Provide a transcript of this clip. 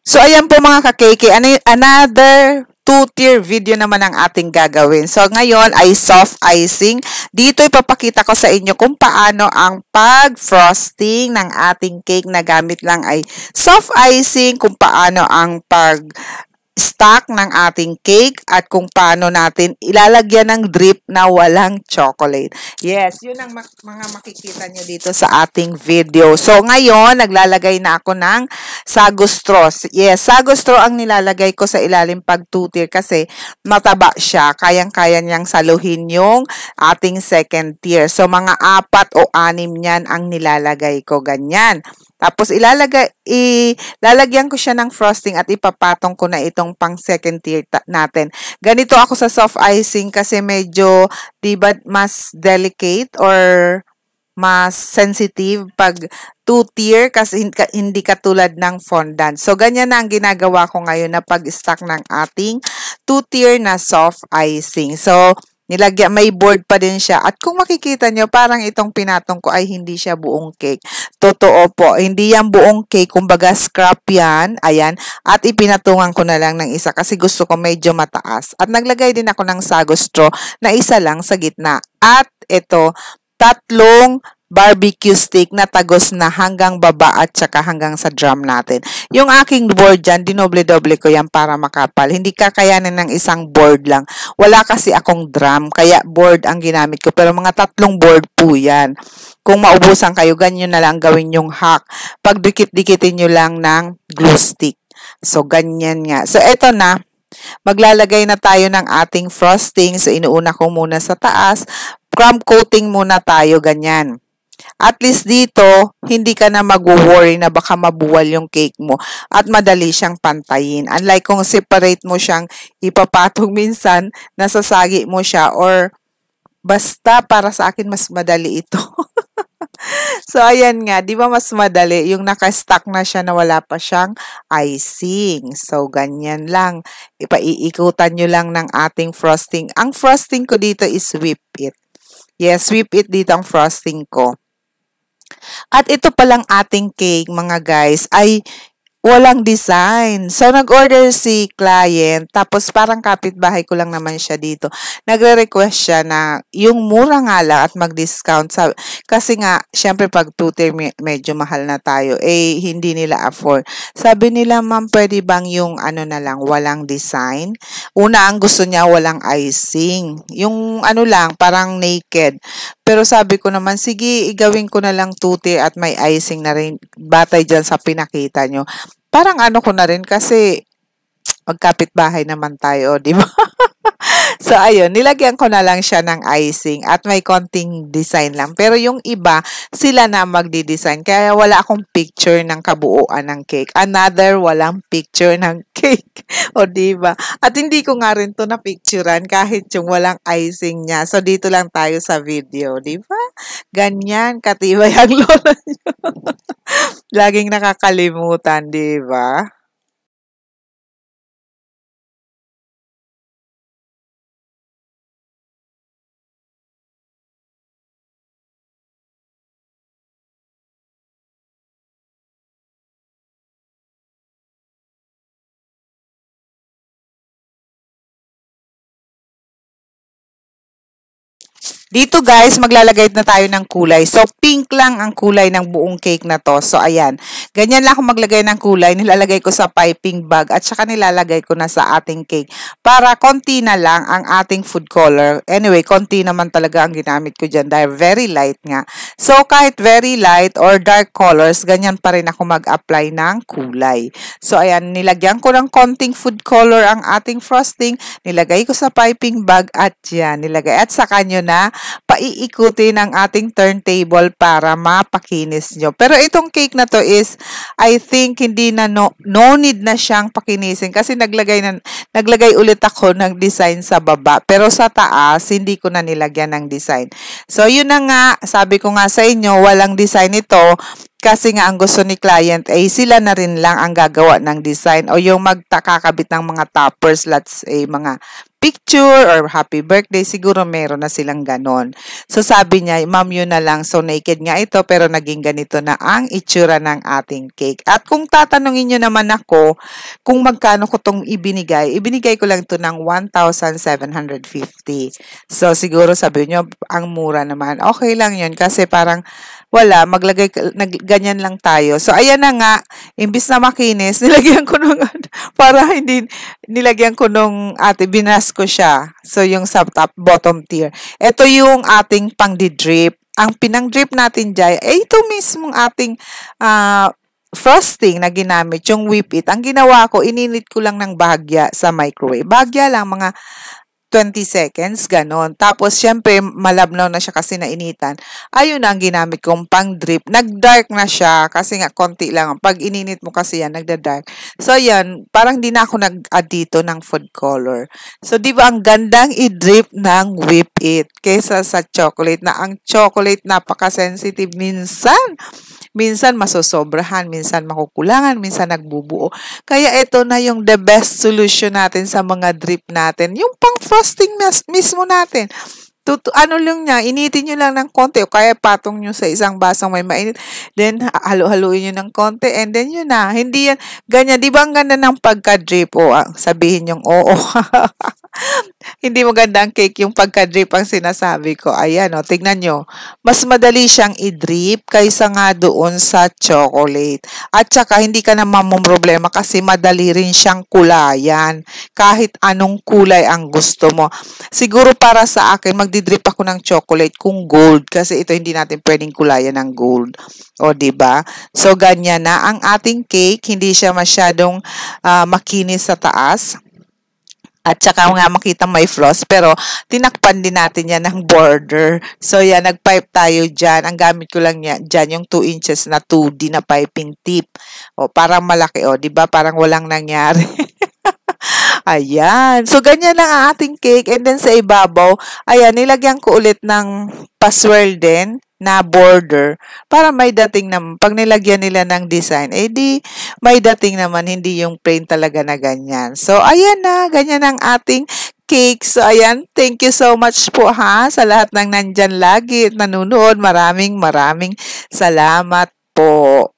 So, ayan po mga ka-KK, another two-tier video naman ang ating gagawin. So, ngayon ay soft icing. Dito ipapakita ko sa inyo kung paano ang pag-frosting ng ating cake na gamit lang ay soft icing, kung paano ang pag-stack ng ating cake at kung paano natin ilalagyan ng drip na walang chocolate. Yes, yun ang mga makikita nyo dito sa ating video. So, ngayon, naglalagay na ako ng sago straw. Yes, sago straw ang nilalagay ko sa ilalim pag two-tier kasi mataba siya. Kayang-kaya niyang saluhin yung ating second tier. So, mga 4 o 6 niyan ang nilalagay ko. Ganyan. Tapos, ilalagyan ko siya ng frosting at ipapatong ko na itong pang second tier natin. Ganito ako sa soft icing kasi medyo, diba, mas delicate or mas sensitive pag two-tier kasi hindi katulad ng fondant. So, ganyan na ang ginagawa ko ngayon na pag-stack ng ating two-tier na soft icing. So, may board pa din siya. At kung makikita nyo, parang itong pinatong ko ay hindi siya buong cake. Totoo po, hindi yan buong cake. Kumbaga, scrap yan. Ayan. At ipinatungan ko na lang ng isa kasi gusto ko medyo mataas. At naglagay din ako ng sago straw na isa lang sa gitna. At ito, 3 barbecue stick na tagos na hanggang baba at saka hanggang sa drum natin. Yung aking board dyan, dinoble-doble ko yan para makapal. Hindi kakayanin ng isang board lang. Wala kasi akong drum, kaya board ang ginamit ko. Pero mga 3 board po yan. Kung maubusan kayo, ganyan na lang gawin yung hack. Pagdikit-dikitin nyo lang ng glue stick. So, ganyan nga. So, eto na. Maglalagay na tayo ng ating frosting. So, inuuna ko muna sa taas. Crumb coating muna tayo, ganyan. At least dito, hindi ka na mag-worry na baka mabuwal yung cake mo at madali siyang pantayin. Unlike kung separate mo siyang ipapatong minsan, nasasagi mo siya or basta para sa akin mas madali ito. So, ayan nga, di ba mas madali yung naka-stack na siya na wala pa siyang icing. So, ganyan lang. Ipaiikutan nyo lang ng ating frosting. Ang frosting ko dito is whip it. Yes, whip it dito ang frosting ko. At ito palang ating cake, mga guys, ay walang design. So, nag-order si client, tapos parang kapitbahay ko lang naman siya dito. Nagre-request siya na yung mura nga lang at mag-discount. Kasi nga, syempre pag two-tier medyo mahal na tayo, eh, hindi nila afford. Sabi nila, ma'am, pwede bang yung ano na lang, walang design? Una, ang gusto niya, walang icing. Yung ano lang, parang naked. Pero sabi ko naman, sige, igawin ko na lang two-tier at may icing na rin. Batay dyan sa pinakita nyo. Parang ano ko na rin kasi magkapit-bahay naman tayo, di ba? So, ayun, nilagyan ko na lang siya ng icing at may konting design lang. Pero yung iba, sila na magdi-design. Kaya wala akong picture ng kabuuan ng cake. Another walang picture ng cake. O, di ba? At hindi ko nga rin to na-picturean kahit yung walang icing niya. So, dito lang tayo sa video, di ba? Ganyan, katibay ang lola niyo. Laging nakakalimutan, di ba? Dito guys, maglalagay na tayo ng kulay. So, pink lang ang kulay ng buong cake na to. So, ayan. Ganyan lang ako maglagay ng kulay. Nilalagay ko sa piping bag at saka nilalagay ko na sa ating cake. Para konti na lang ang ating food color. Anyway, konti naman talaga ang ginamit ko dyan dahil very light nga. So, kahit very light or dark colors, ganyan pa rin ako mag-apply ng kulay. So, ayan. Nilagyan ko ng konting food color ang ating frosting. Nilagay ko sa piping bag at yan. Nilagay. At saka nyo na paiikutin ang ating turntable para mapakinis nyo. Pero itong cake na to is, I think, hindi na no need na siyang pakinisin kasi naglagay ulit ako ng design sa baba. Pero sa taas, hindi ko na nilagyan ng design. So, yun na nga, sabi ko nga sa inyo, walang design ito. Kasi nga ang gusto ni client ay sila na rin lang ang gagawa ng design o yung magtakakabit ng mga toppers, let's say mga picture or happy birthday, siguro meron na silang ganon. So sabi niya, ma'am yun na lang, so naked nga ito pero naging ganito na ang itsura ng ating cake. At kung tatanungin nyo naman ako kung magkano ko tong ibinigay ko lang to ng 1,750. So siguro sabi nyo, ang mura naman. Okay lang yun kasi parang wala, ganyan lang tayo. So, ayan na nga, imbis na makinis, nilagyan ko nung, para hindi, nilagyan ko nung binas ko siya. So, yung sa top, bottom tier. Ito yung ating pang-drip. Ang pinang-drip natin dyan, ito mismong ating, frosting na ginamit, yung whip it. Ang ginawa ko, ininit ko lang ng bahagya sa microwave. Bahagya lang, mga 20 seconds, ganon. Tapos, syempre, malabnaw na siya kasi nainitan. Ayun na ang ginamit kong pang-drip. Nag-dark na siya kasi nga konti lang. Pag ininit mo kasi yan, nagda-dark. So, yan, parang di na ako nag-add dito ng food color. So, di ba ang gandang i-drip ng whip it kaysa sa chocolate na ang chocolate napaka-sensitive minsan. Minsan masosobrahan, minsan makukulangan, minsan nagbubuo. Kaya ito na yung the best solution natin sa mga drip natin. Yung pang-frosting mismo natin. Ano lang niya, initin nyo lang ng konti o kaya patong nyo sa isang basong may mainit. Then, halu-haluin nyo ng konti and then yun na. Hindi yan, ganyan. Di ba ang ganda ng pagka-drip? O, sabihin yung oo. Hindi maganda ang cake yung pagka-drip ang sinasabi ko. Ayan, o, tignan nyo. Mas madali siyang i-drip kaysa nga doon sa chocolate. At saka, hindi ka na problema kasi madali rin siyang kulayan. Kahit anong kulay ang gusto mo. Siguro para sa akin, magdidrip ako ng chocolate kung gold kasi ito hindi natin pwedeng kulayan ng gold. O, diba? So, ganyan na. Ang ating cake, hindi siya masyadong makinis sa taas. At saka nga makita may frost, pero tinakpan din natin yan ng border. So yan, nag-pipe tayo dyan. Ang gamit ko lang dyan, yung 2 inches na 2D na piping tip. O, parang malaki, o, diba? Parang walang nangyari. Ayan. So, ganyan lang ang ating cake. And then sa ibabaw, ayan, nilagyan ko ulit ng pa-swirl din na border para may dating naman. Pag nilagyan nila ng design, di may dating naman, hindi yung plain talaga na ganyan. So, ayan na, ganyan ang ating cake. So, ayan, thank you so much po ha sa lahat ng nandyan lagi at nanonood. Maraming salamat po.